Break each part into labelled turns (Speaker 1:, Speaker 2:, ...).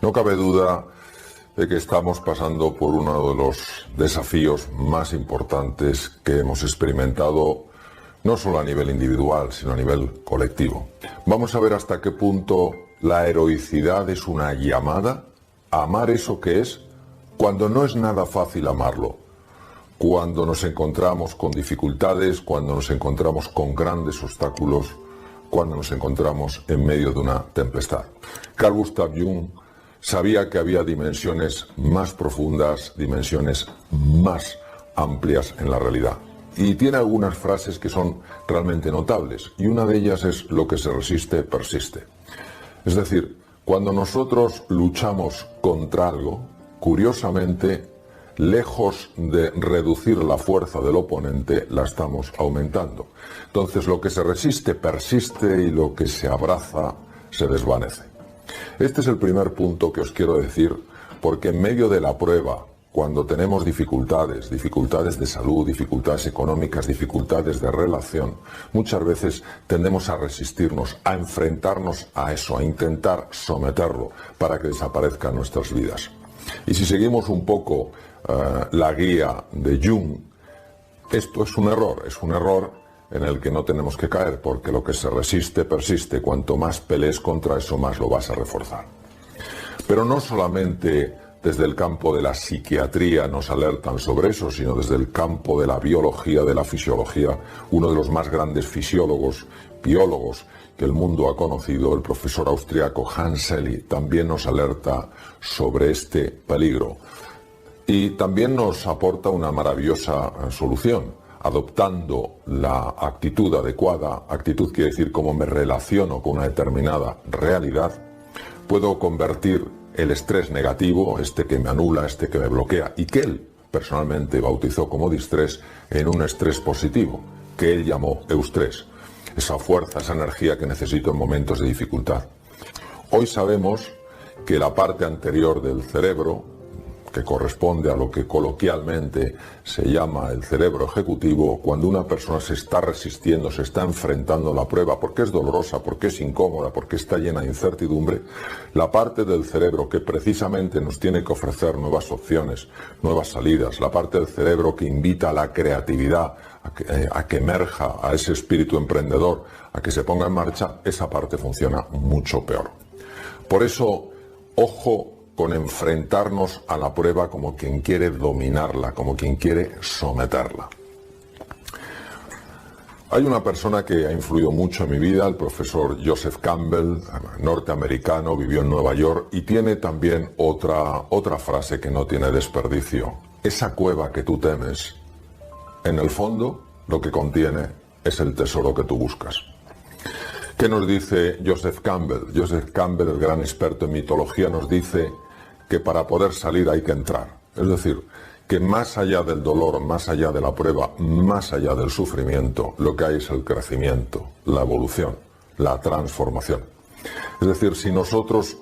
Speaker 1: No cabe duda de que estamos pasando por uno de los desafíos más importantes que hemos experimentado, no solo a nivel individual, sino a nivel colectivo. Vamos a ver hasta qué punto la heroicidad es una llamada a amar eso que es, cuando no es nada fácil amarlo, cuando nos encontramos con dificultades, cuando nos encontramos con grandes obstáculos, cuando nos encontramos en medio de una tempestad. Carl Gustav Jung sabía que había dimensiones más profundas, dimensiones más amplias en la realidad. Y tiene algunas frases que son realmente notables, y una de ellas es: lo que se resiste, persiste. Es decir, cuando nosotros luchamos contra algo, curiosamente, lejos de reducir la fuerza del oponente, la estamos aumentando. Entonces, lo que se resiste, persiste, y lo que se abraza, se desvanece. Este es el primer punto que os quiero decir, porque en medio de la prueba, cuando tenemos dificultades de salud, dificultades económicas, dificultades de relación, muchas veces tendemos a resistirnos, a enfrentarnos a eso, a intentar someterlo para que desaparezca en nuestras vidas. Y si seguimos un poco la guía de Jung, esto es un error en el que no tenemos que caer, porque lo que se resiste, persiste. Cuanto más pelees contra eso, más lo vas a reforzar. Pero no solamente desde el campo de la psiquiatría nos alertan sobre eso, sino desde el campo de la biología, de la fisiología. Uno de los más grandes fisiólogos, biólogos que el mundo ha conocido, el profesor austriaco Hans Selye, también nos alerta sobre este peligro. Y también nos aporta una maravillosa solución. Adoptando la actitud adecuada, actitud quiere decir cómo me relaciono con una determinada realidad, puedo convertir el estrés negativo, este que me anula, este que me bloquea, y que él personalmente bautizó como distrés, en un estrés positivo, que él llamó eustrés, esa fuerza, esa energía que necesito en momentos de dificultad. Hoy sabemos que la parte anterior del cerebro, que corresponde a lo que coloquialmente se llama el cerebro ejecutivo, cuando una persona se está resistiendo, se está enfrentando a la prueba, porque es dolorosa, porque es incómoda, porque está llena de incertidumbre, la parte del cerebro que precisamente nos tiene que ofrecer nuevas opciones, nuevas salidas, la parte del cerebro que invita a la creatividad, a que emerja, a ese espíritu emprendedor, a que se ponga en marcha, esa parte funciona mucho peor. Por eso, ojo con enfrentarnos a la prueba como quien quiere dominarla, como quien quiere someterla. Hay una persona que ha influido mucho en mi vida, el profesor Joseph Campbell, norteamericano, vivió en Nueva York, y tiene también otra frase que no tiene desperdicio. Esa cueva que tú temes, en el fondo, lo que contiene es el tesoro que tú buscas. ¿Qué nos dice Joseph Campbell? Joseph Campbell, el gran experto en mitología, nos dice que para poder salir hay que entrar. Es decir, que más allá del dolor, más allá de la prueba, más allá del sufrimiento, lo que hay es el crecimiento, la evolución, la transformación. Es decir, si nosotros,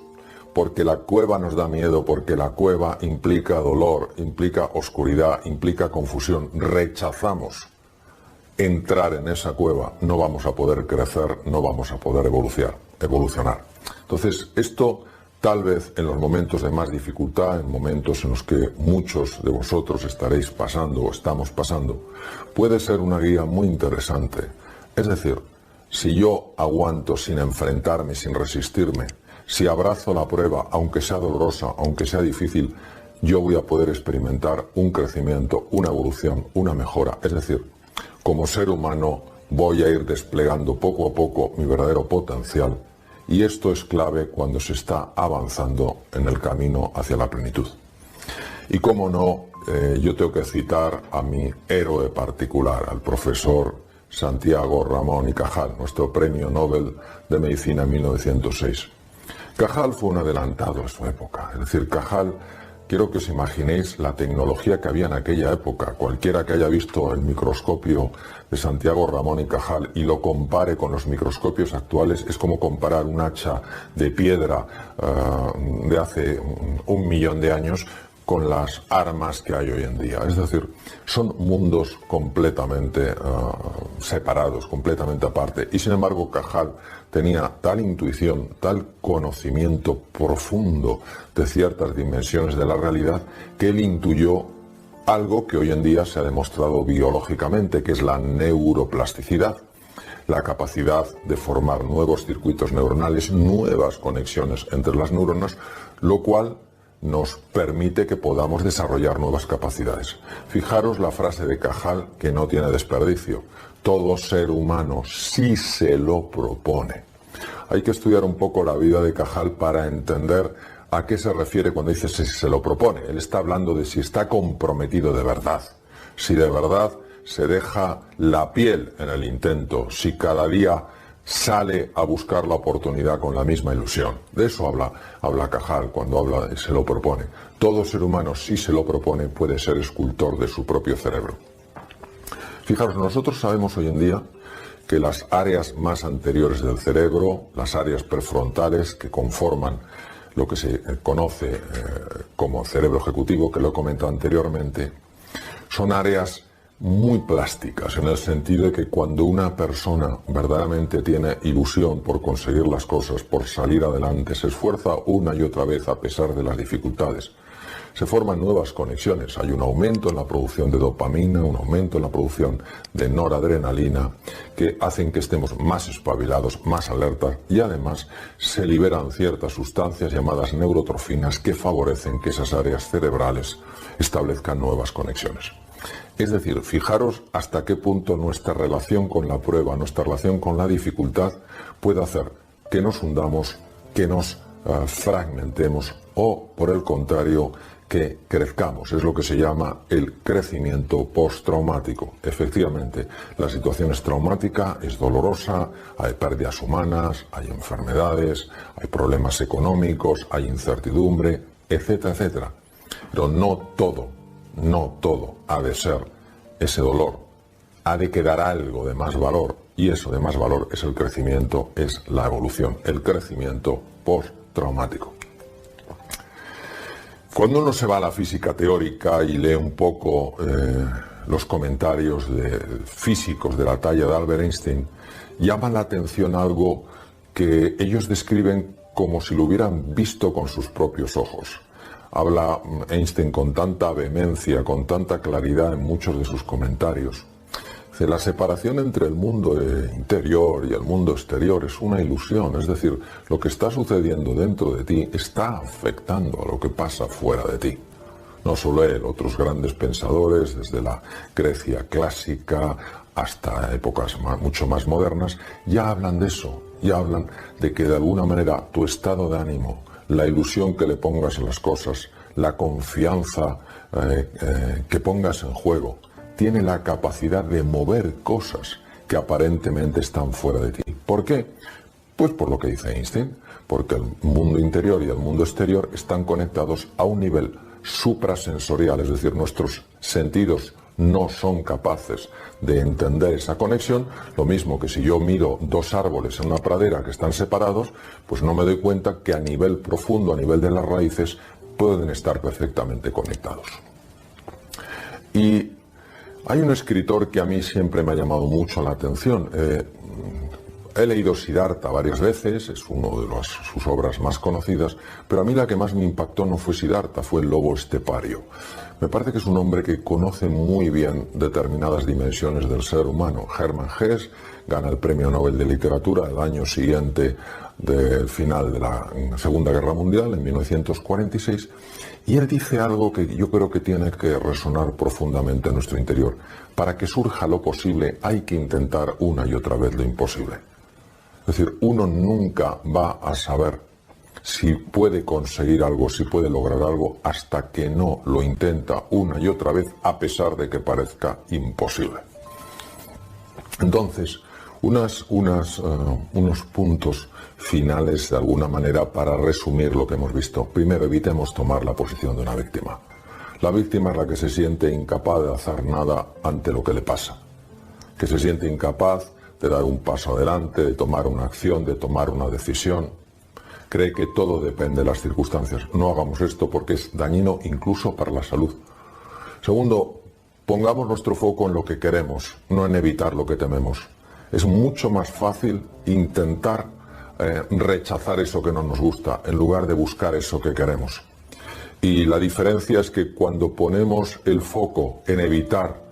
Speaker 1: porque la cueva nos da miedo, porque la cueva implica dolor, implica oscuridad, implica confusión, rechazamos entrar en esa cueva, no vamos a poder crecer, no vamos a poder evolucionar. Entonces, esto tal vez en los momentos de más dificultad, en momentos en los que muchos de vosotros estaréis pasando o estamos pasando, puede ser una guía muy interesante. Es decir, si yo aguanto sin enfrentarme, sin resistirme, si abrazo la prueba, aunque sea dolorosa, aunque sea difícil, yo voy a poder experimentar un crecimiento, una evolución, una mejora. Es decir, como ser humano voy a ir desplegando poco a poco mi verdadero potencial, y esto es clave cuando se está avanzando en el camino hacia la plenitud. Y cómo no, yo tengo que citar a mi héroe particular, al profesor Santiago Ramón y Cajal, nuestro premio Nobel de Medicina en 1906. Cajal fue un adelantado a su época, es decir, Cajal, quiero que os imaginéis la tecnología que había en aquella época. Cualquiera que haya visto el microscopio de Santiago Ramón y Cajal y lo compare con los microscopios actuales, es como comparar un hacha de piedra de hace 1 millón de años con las armas que hay hoy en día. Es decir, son mundos completamente separados, completamente aparte. Y sin embargo, Cajal tenía tal intuición, tal conocimiento profundo de ciertas dimensiones de la realidad, que él intuyó algo que hoy en día se ha demostrado biológicamente, que es la neuroplasticidad, la capacidad de formar nuevos circuitos neuronales, nuevas conexiones entre las neuronas, lo cual nos permite que podamos desarrollar nuevas capacidades. Fijaros la frase de Cajal, que no tiene desperdicio: todo ser humano, si se lo propone. Hay que estudiar un poco la vida de Cajal para entender a qué se refiere cuando dice si se lo propone. Él está hablando de si está comprometido de verdad, si de verdad se deja la piel en el intento, si cada día sale a buscar la oportunidad con la misma ilusión. De eso habla Cajal cuando habla de se lo propone. Todo ser humano, si se lo propone, puede ser escultor de su propio cerebro. Fijaros, nosotros sabemos hoy en día que las áreas más anteriores del cerebro, las áreas prefrontales que conforman lo que se conoce como cerebro ejecutivo, que lo he comentado anteriormente, son áreas muy plásticas, en el sentido de que cuando una persona verdaderamente tiene ilusión por conseguir las cosas, por salir adelante, se esfuerza una y otra vez a pesar de las dificultades, se forman nuevas conexiones. Hay un aumento en la producción de dopamina, un aumento en la producción de noradrenalina, que hacen que estemos más espabilados, más alertas, y además se liberan ciertas sustancias llamadas neurotrofinas que favorecen que esas áreas cerebrales establezcan nuevas conexiones. Es decir, fijaros hasta qué punto nuestra relación con la prueba, nuestra relación con la dificultad puede hacer que nos hundamos, que nos fragmentemos o, por el contrario, que crezcamos. Es lo que se llama el crecimiento postraumático. Efectivamente, la situación es traumática, es dolorosa, hay pérdidas humanas, hay enfermedades, hay problemas económicos, hay incertidumbre, etcétera, etcétera. Pero no todo ha de ser ese dolor. Ha de quedar algo de más valor, y eso de más valor es el crecimiento, es la evolución, el crecimiento postraumático. Cuando uno se va a la física teórica y lee un poco los comentarios de físicos de la talla de Albert Einstein, llama la atención algo que ellos describen como si lo hubieran visto con sus propios ojos. Habla Einstein con tanta vehemencia, con tanta claridad en muchos de sus comentarios. La separación entre el mundo interior y el mundo exterior es una ilusión, es decir, lo que está sucediendo dentro de ti está afectando a lo que pasa fuera de ti. No solo él, otros grandes pensadores, desde la Grecia clásica hasta épocas mucho más modernas, ya hablan de eso, ya hablan de que de alguna manera tu estado de ánimo, la ilusión que le pongas en las cosas, la confianza que pongas en juego, tiene la capacidad de mover cosas que aparentemente están fuera de ti. ¿Por qué? Pues por lo que dice Einstein, porque el mundo interior y el mundo exterior están conectados a un nivel suprasensorial, es decir, nuestros sentidos no son capaces de entender esa conexión, lo mismo que si yo miro dos árboles en una pradera que están separados, pues no me doy cuenta que a nivel profundo, a nivel de las raíces, pueden estar perfectamente conectados. Y hay un escritor que a mí siempre me ha llamado mucho la atención. He leído Siddhartha varias veces, es una de sus obras más conocidas, pero a mí la que más me impactó no fue Siddhartha, fue el lobo estepario. Me parece que es un hombre que conoce muy bien determinadas dimensiones del ser humano. Hermann Hesse gana el Premio Nobel de Literatura el año siguiente del final de la Segunda Guerra Mundial, en 1946, y él dice algo que yo creo que tiene que resonar profundamente en nuestro interior. Para que surja lo posible hay que intentar una y otra vez lo imposible. Es decir, uno nunca va a saber si puede conseguir algo, si puede lograr algo, hasta que no lo intenta una y otra vez, a pesar de que parezca imposible. Entonces, unos puntos finales, de alguna manera, para resumir lo que hemos visto. Primero, evitemos tomar la posición de una víctima. La víctima es la que se siente incapaz de hacer nada ante lo que le pasa, que se siente incapaz de dar un paso adelante, de tomar una acción, de tomar una decisión, cree que todo depende de las circunstancias. No hagamos esto porque es dañino incluso para la salud. Segundo, pongamos nuestro foco en lo que queremos, no en evitar lo que tememos. Es mucho más fácil intentar rechazar eso que no nos gusta en lugar de buscar eso que queremos. Y la diferencia es que cuando ponemos el foco en evitar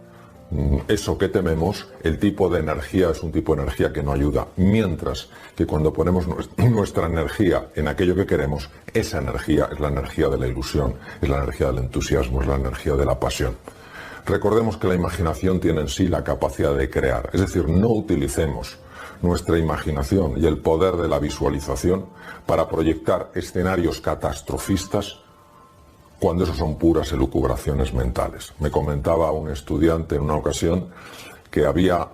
Speaker 1: eso que tememos, el tipo de energía es un tipo de energía que no ayuda. Mientras que cuando ponemos nuestra energía en aquello que queremos, esa energía es la energía de la ilusión, es la energía del entusiasmo, es la energía de la pasión. Recordemos que la imaginación tiene en sí la capacidad de crear, es decir, no utilicemos nuestra imaginación y el poder de la visualización para proyectar escenarios catastrofistas cuando eso son puras elucubraciones mentales. Me comentaba un estudiante en una ocasión que había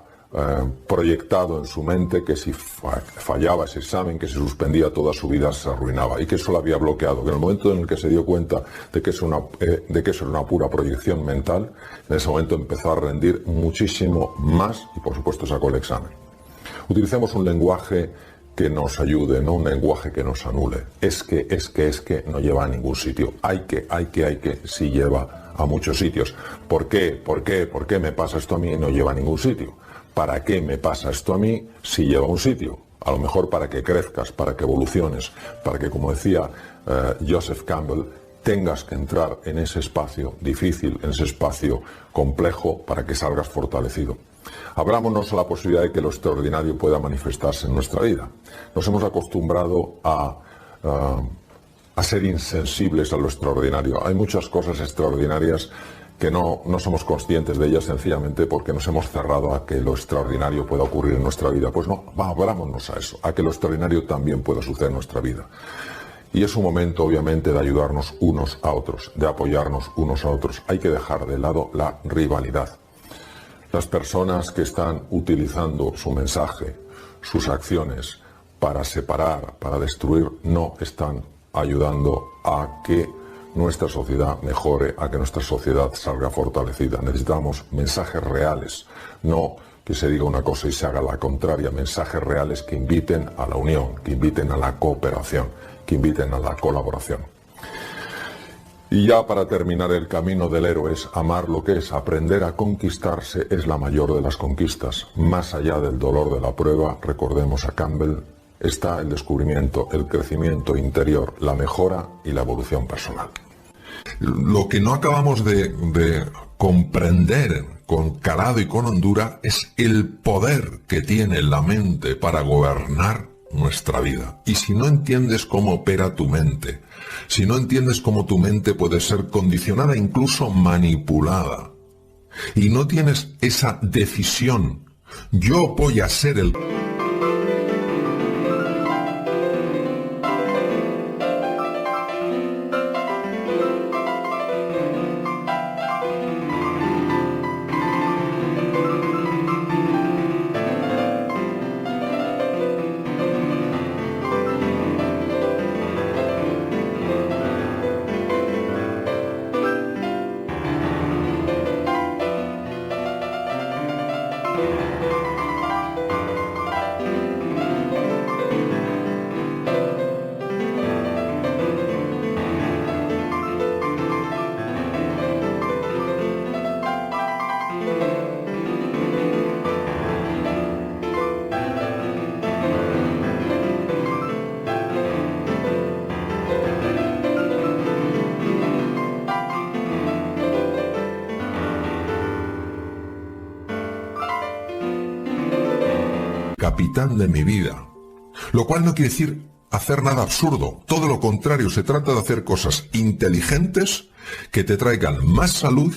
Speaker 1: proyectado en su mente que si fallaba ese examen, que se suspendía toda su vida, se arruinaba, y que eso lo había bloqueado, que en el momento en el que se dio cuenta de que eso era una pura proyección mental, en ese momento empezó a rendir muchísimo más y por supuesto sacó el examen. Utilicemos un lenguaje que nos ayude, no un lenguaje que nos anule. Es que no lleva a ningún sitio. Hay que, sí lleva a muchos sitios. ¿Por qué me pasa esto a mí y no lleva a ningún sitio? ¿Para qué me pasa esto a mí si lleva a un sitio? A lo mejor para que crezcas, para que evoluciones, para que, como decía Joseph Campbell, tengas que entrar en ese espacio difícil, en ese espacio complejo, para que salgas fortalecido. Abrámonos a la posibilidad de que lo extraordinario pueda manifestarse en nuestra vida. Nos hemos acostumbrado a ser insensibles a lo extraordinario. Hay muchas cosas extraordinarias que no somos conscientes de ellas sencillamente porque nos hemos cerrado a que lo extraordinario pueda ocurrir en nuestra vida. Pues no, abrámonos a eso, a que lo extraordinario también pueda suceder en nuestra vida. Y es un momento, obviamente, de ayudarnos unos a otros, de apoyarnos unos a otros. Hay que dejar de lado la rivalidad. Las personas que están utilizando su mensaje, sus acciones para separar, para destruir, no están ayudando a que nuestra sociedad mejore, a que nuestra sociedad salga fortalecida. Necesitamos mensajes reales, no que se diga una cosa y se haga la contraria, mensajes reales que inviten a la unión, que inviten a la cooperación, que inviten a la colaboración. Y ya para terminar, el camino del héroe es amar lo que es, aprender a conquistarse es la mayor de las conquistas. Más allá del dolor de la prueba, recordemos a Campbell, está el descubrimiento, el crecimiento interior, la mejora y la evolución personal.
Speaker 2: Lo que no acabamos de comprender con calado y con hondura es el poder que tiene la mente para gobernar nuestra vida. Y si no entiendes cómo opera tu mente, si no entiendes cómo tu mente puede ser condicionada, incluso manipulada, y no tienes esa decisión, yo voy a ser el... capitán de mi vida. Lo cual no quiere decir hacer nada absurdo. Todo lo contrario, se trata de hacer cosas inteligentes que te traigan más salud,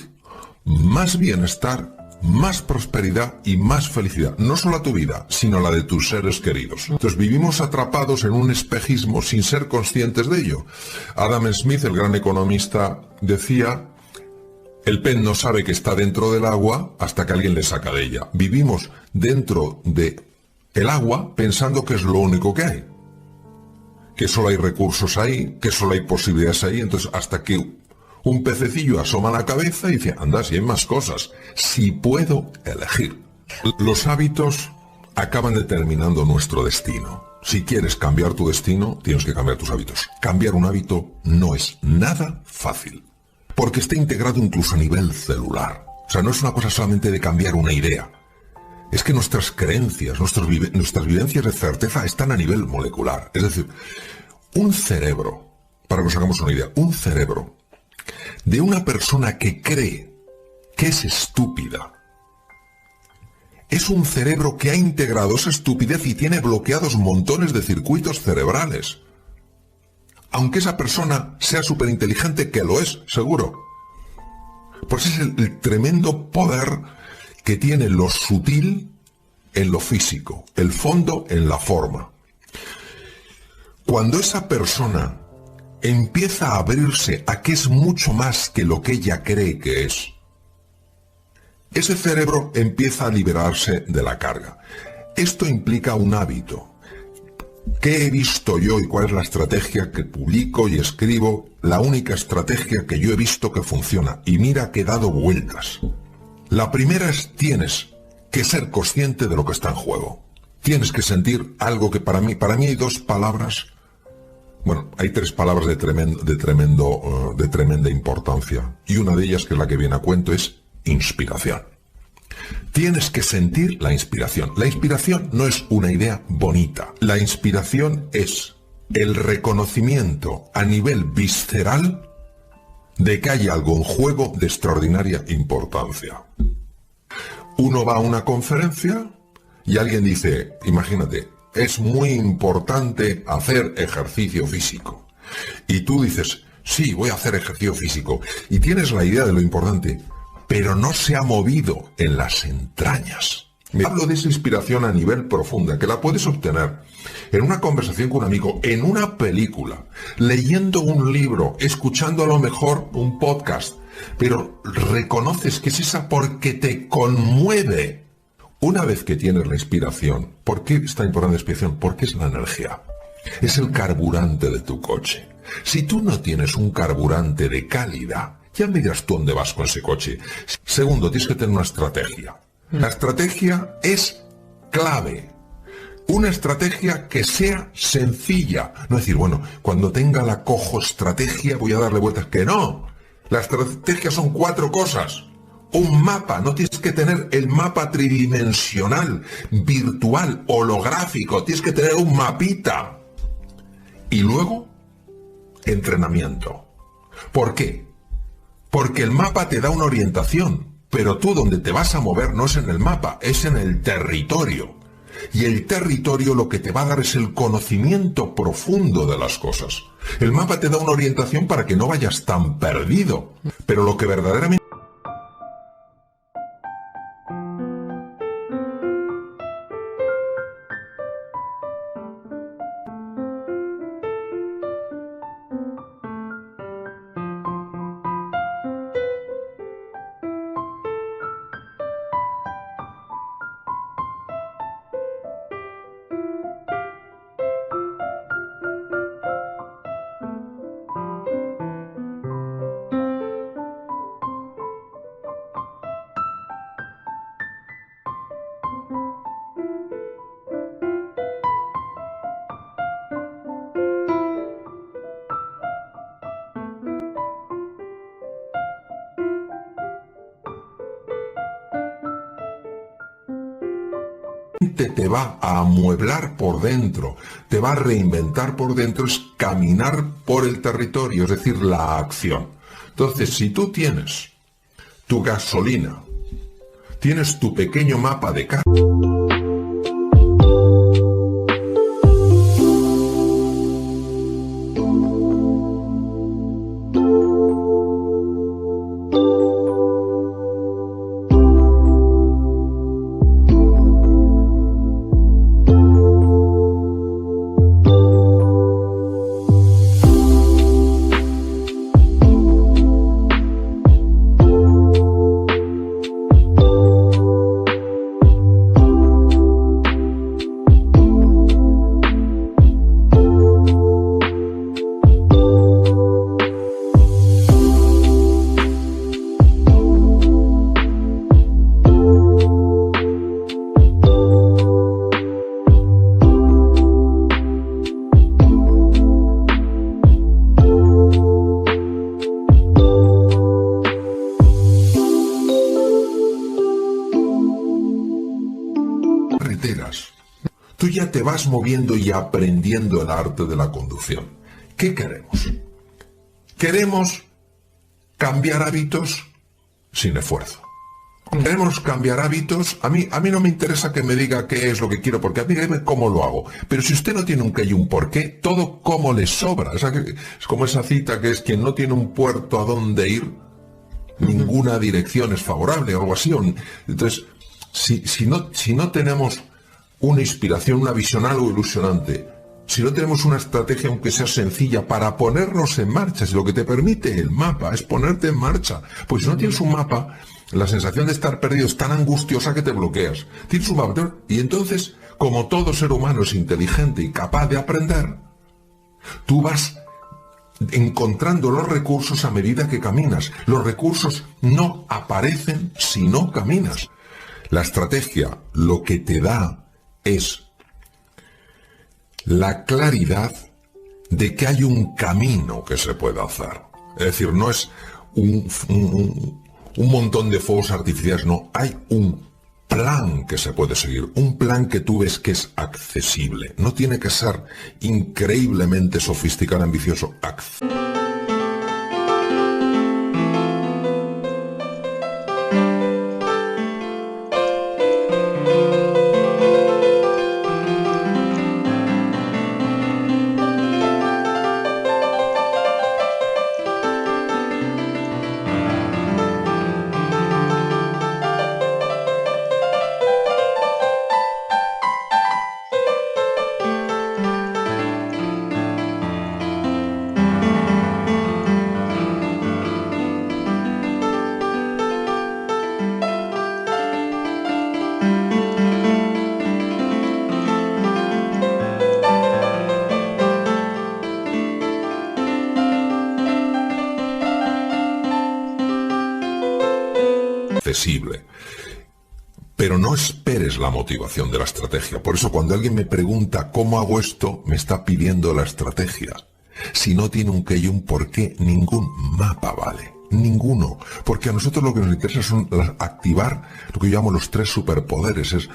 Speaker 2: más bienestar, más prosperidad y más felicidad. No solo a tu vida, sino a la de tus seres queridos. Entonces vivimos atrapados en un espejismo sin ser conscientes de ello. Adam Smith, el gran economista, decía: el pez no sabe que está dentro del agua hasta que alguien le saca de ella. Vivimos dentro de el agua pensando que es lo único que hay, que solo hay recursos ahí, que solo hay posibilidades ahí. Entonces, hasta que un pececillo asoma la cabeza y dice: anda, si hay más cosas, si puedo elegir. Los hábitos acaban determinando nuestro destino. Si quieres cambiar tu destino, tienes que cambiar tus hábitos. Cambiar un hábito no es nada fácil, porque está integrado incluso a nivel celular. O sea, no es una cosa solamente de cambiar una idea. Es que nuestras creencias, nuestras vivencias de certeza están a nivel molecular. Es decir, un cerebro, para que nos hagamos una idea, un cerebro de una persona que cree que es estúpida, es un cerebro que ha integrado esa estupidez y tiene bloqueados montones de circuitos cerebrales. Aunque esa persona sea súper inteligente, que lo es, seguro. Pues es el tremendo poder que tiene lo sutil en lo físico, el fondo en la forma. Cuando esa persona empieza a abrirse a que es mucho más que lo que ella cree que es, ese cerebro empieza a liberarse de la carga. Esto implica un hábito. ¿Qué he visto yo y cuál es la estrategia que publico y escribo? La única estrategia que yo he visto que funciona. Y mira que he dado vueltas. La primera es: tienes que ser consciente de lo que está en juego. Tienes que sentir algo que para mí hay dos palabras. Bueno, hay tres palabras de tremenda importancia. Y una de ellas, que es la que viene a cuento, es inspiración. Tienes que sentir la inspiración. La inspiración no es una idea bonita. La inspiración es el reconocimiento a nivel visceral de que hay algo en juego de extraordinaria importancia. Uno va a una conferencia y alguien dice, imagínate, es muy importante hacer ejercicio físico. Y tú dices, sí, voy a hacer ejercicio físico. Y tienes la idea de lo importante, pero no se ha movido en las entrañas. Me hablo de esa inspiración a nivel profunda, que la puedes obtener en una conversación con un amigo, en una película, leyendo un libro, escuchando a lo mejor un podcast, pero reconoces que es esa porque te conmueve. Una vez que tienes la inspiración, ¿por qué está importante la inspiración? Porque es la energía, es el carburante de tu coche. Si tú no tienes un carburante de calidad, ya me dirás tú dónde vas con ese coche. Segundo, tienes que tener una estrategia. La estrategia es clave. Una estrategia que sea sencilla. No decir, bueno, cuando tenga la cojo estrategia voy a darle vueltas. Que no. La estrategia son 4 cosas. Un mapa. No tienes que tener el mapa tridimensional, virtual, holográfico. Tienes que tener un mapita. Y luego, entrenamiento. ¿Por qué? Porque el mapa te da una orientación, pero tú donde te vas a mover no es en el mapa, es en el territorio. Y el territorio lo que te va a dar es el conocimiento profundo de las cosas. El mapa te da una orientación para que no vayas tan perdido, pero lo que verdaderamente... te va a amueblar por dentro, te va a reinventar por dentro, es caminar por el territorio, es decir, la acción. Entonces, si tú tienes tu gasolina, tienes tu pequeño mapa de casa, te vas moviendo y aprendiendo el arte de la conducción. ¿Qué queremos? Queremos cambiar hábitos sin esfuerzo. Queremos cambiar hábitos. A mí no me interesa que me diga qué es lo que quiero, porque a mí dígame cómo lo hago. Pero si usted no tiene un qué y un por qué, todo cómo le sobra. Es como esa cita que es: quien no tiene un puerto a dónde ir, ninguna dirección es favorable, o algo así. Entonces, si no tenemos una inspiración, una visión, algo ilusionante, si no tenemos una estrategia, aunque sea sencilla, para ponernos en marcha, si lo que te permite el mapa es ponerte en marcha, pues si no tienes un mapa, la sensación de estar perdido es tan angustiosa que te bloqueas. Tienes un mapa, y entonces, como todo ser humano es inteligente y capaz de aprender, tú vas encontrando los recursos a medida que caminas. Los recursos no aparecen si no caminas. La estrategia lo que te da es la claridad de que hay un camino que se puede hacer. Es decir, no es un montón de fuegos artificiales, no, hay un plan que se puede seguir, un plan que tú ves que es accesible. No tiene que ser increíblemente sofisticado, ambicioso. Accesible. Pero no esperes la motivación de la estrategia. Por eso cuando alguien me pregunta ¿cómo hago esto?, me está pidiendo la estrategia. Si no tiene un qué y un por qué, ningún mapa vale. Ninguno. Porque a nosotros lo que nos interesa son activar lo que yo llamo los 3 superpoderes. Es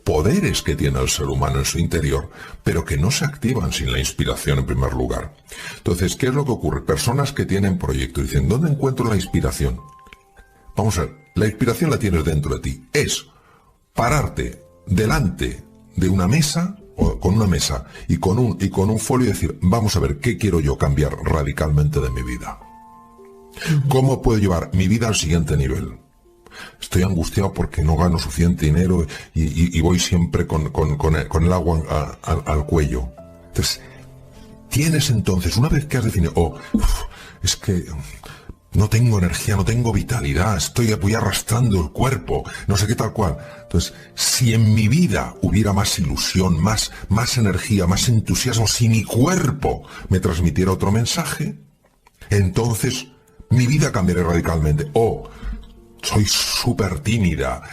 Speaker 2: poderes que tiene el ser humano en su interior, pero que no se activan sin la inspiración en primer lugar. Entonces, ¿qué es lo que ocurre? Personas que tienen proyectos dicen: ¿dónde encuentro la inspiración? Vamos a ver, la inspiración la tienes dentro de ti. Es pararte delante de una mesa, o con una mesa, y con un folio y decir: vamos a ver, ¿qué quiero yo cambiar radicalmente de mi vida? ¿Cómo puedo llevar mi vida al siguiente nivel? Estoy angustiado porque no gano suficiente dinero y voy siempre con el agua al cuello. Entonces, tienes entonces, una vez que has definido, es que no tengo energía, no tengo vitalidad, voy arrastrando el cuerpo, no sé qué tal cual. Entonces, si en mi vida hubiera más ilusión, más energía, más entusiasmo, si mi cuerpo me transmitiera otro mensaje, entonces mi vida cambiaría radicalmente. Soy súper tímida,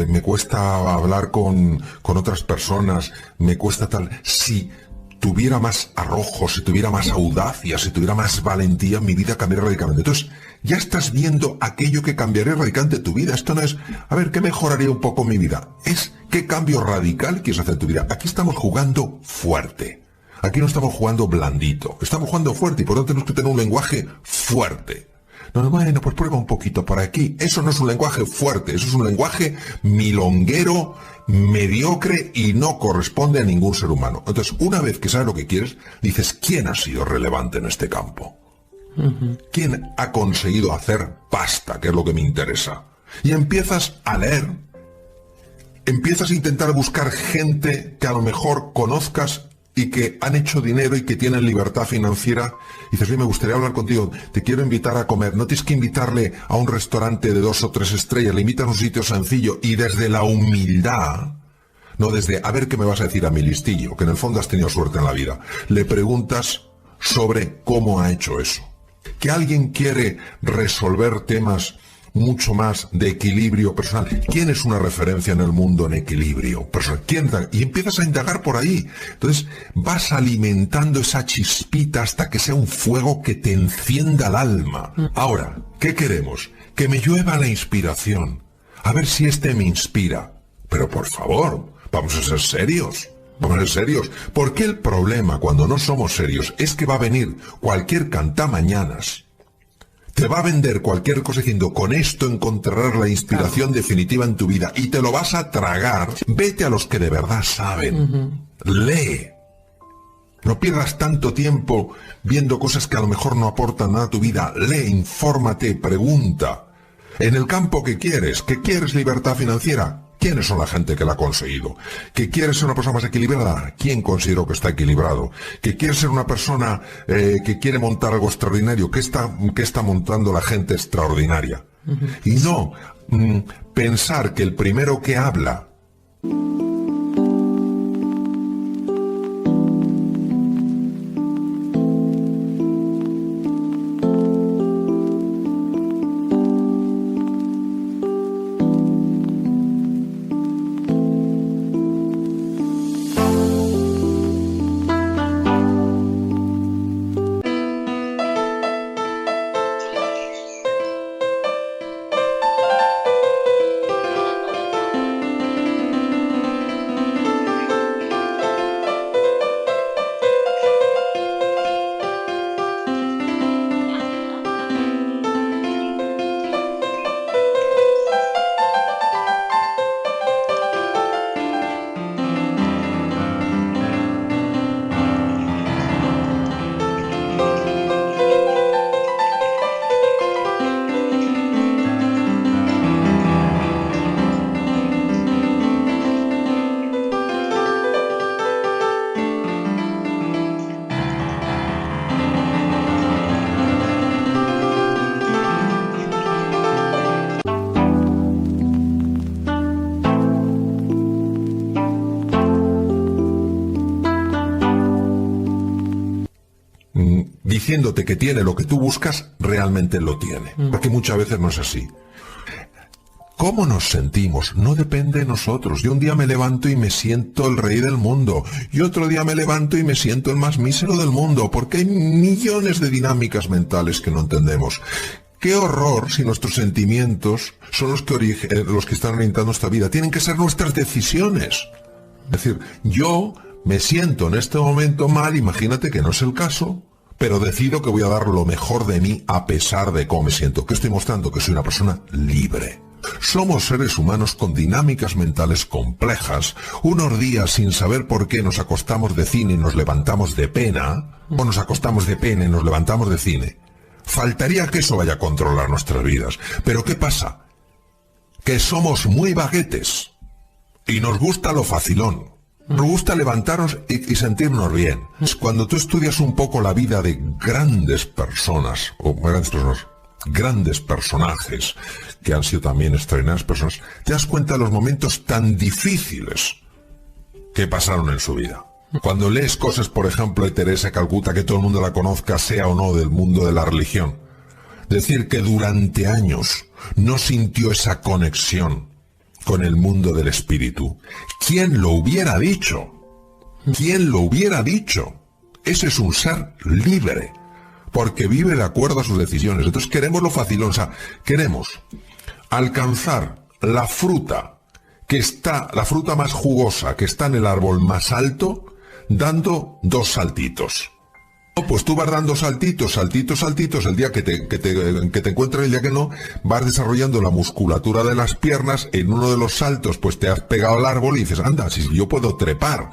Speaker 2: me cuesta hablar con otras personas, me cuesta tal. Si tuviera más arrojo, si tuviera más audacia, si tuviera más valentía, mi vida cambiaría radicalmente. Entonces, ya estás viendo aquello que cambiaría radicalmente tu vida. Esto no es, a ver, ¿qué mejoraría un poco mi vida? Es, ¿qué cambio radical quieres hacer en tu vida? Aquí estamos jugando fuerte. Aquí no estamos jugando blandito. Estamos jugando fuerte y por lo tanto tenemos que tener un lenguaje fuerte. No, bueno, pues prueba un poquito por aquí. Eso no es un lenguaje fuerte, eso es un lenguaje milonguero, mediocre y no corresponde a ningún ser humano. Entonces, una vez que sabes lo que quieres, dices: ¿quién ha sido relevante en este campo? ¿Quién ha conseguido hacer pasta, que es lo que me interesa? Y empiezas a leer, empiezas a intentar buscar gente que a lo mejor conozcas y que han hecho dinero y que tienen libertad financiera. Y dices: oye, me gustaría hablar contigo, te quiero invitar a comer. No tienes que invitarle a un restaurante de 2 o 3 estrellas, le invitas a un sitio sencillo y desde la humildad, no desde a ver qué me vas a decir a mi listillo, que en el fondo has tenido suerte en la vida, le preguntas sobre cómo ha hecho eso. Que alguien quiere resolver temas mucho más de equilibrio personal. ¿Quién es una referencia en el mundo en equilibrio personal? ¿Quién? Y empiezas a indagar por ahí. Entonces vas alimentando esa chispita hasta que sea un fuego que te encienda el alma. Ahora, ¿qué queremos? Que me llueva la inspiración. A ver si me inspira. Pero por favor, vamos a ser serios. Vamos a ser serios. Porque el problema cuando no somos serios es que va a venir cualquier cantamañanas, te va a vender cualquier cosa diciendo, con esto encontrarás la inspiración definitiva en tu vida, y te lo vas a tragar. Vete a los que de verdad saben. Lee. No pierdas tanto tiempo viendo cosas que a lo mejor no aportan nada a tu vida. Lee, infórmate, pregunta. En el campo que quieres libertad financiera. ¿Quiénes son la gente que la ha conseguido? ¿Que quieres ser una persona más equilibrada? ¿Quién considero que está equilibrado? ¿Que quieres ser una persona que quiere montar algo extraordinario? ¿Qué está montando la gente extraordinaria? Y no pensar que el primero que habla diciéndote que tiene lo que tú buscas, realmente lo tiene. Porque muchas veces no es así. ¿Cómo nos sentimos? No depende de nosotros. Yo un día me levanto y me siento el rey del mundo. Y otro día me levanto y me siento el más mísero del mundo. Porque hay millones de dinámicas mentales que no entendemos. ¡Qué horror si nuestros sentimientos son los que están orientando nuestra vida! Tienen que ser nuestras decisiones. Es decir, yo me siento en este momento mal, imagínate que no es el caso, pero decido que voy a dar lo mejor de mí a pesar de cómo me siento. ¿Qué estoy mostrando? Que soy una persona libre. Somos seres humanos con dinámicas mentales complejas. Unos días sin saber por qué nos acostamos de cine y nos levantamos de pena, o nos acostamos de pena y nos levantamos de cine. Faltaría que eso vaya a controlar nuestras vidas. Pero ¿qué pasa? Que somos muy baguetes y nos gusta lo facilón. Nos gusta levantarnos y sentirnos bien. Cuando tú estudias un poco la vida de grandes personas, grandes personajes, que han sido también extraordinarias personas, te das cuenta de los momentos tan difíciles que pasaron en su vida. Cuando lees cosas, por ejemplo, de Teresa de Calcuta, que todo el mundo la conozca, sea o no del mundo de la religión, decir que durante años no sintió esa conexión con el mundo del espíritu. ¿Quién lo hubiera dicho? ¿Quién lo hubiera dicho? Ese es un ser libre, porque vive de acuerdo a sus decisiones. Entonces queremos lo facilón, o sea, queremos alcanzar la fruta más jugosa, que está en el árbol más alto, dando 2 saltitos. Pues tú vas dando saltitos, el día que te encuentres, el día que no, vas desarrollando la musculatura de las piernas. En uno de los saltos pues te has pegado al árbol y dices, anda, si yo puedo trepar.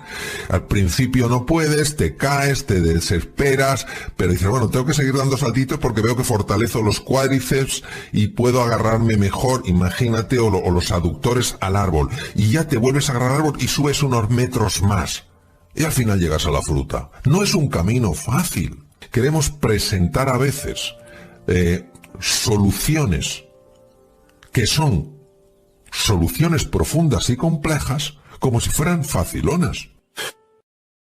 Speaker 2: Al principio no puedes, te caes, te desesperas, pero dices, bueno, tengo que seguir dando saltitos porque veo que fortalezco los cuádriceps y puedo agarrarme mejor, imagínate, o los aductores al árbol. Y ya te vuelves a agarrar al árbol y subes unos metros más. Y al final llegas a la fruta. No es un camino fácil. Queremos presentar a veces soluciones que son soluciones profundas y complejas como si fueran facilonas.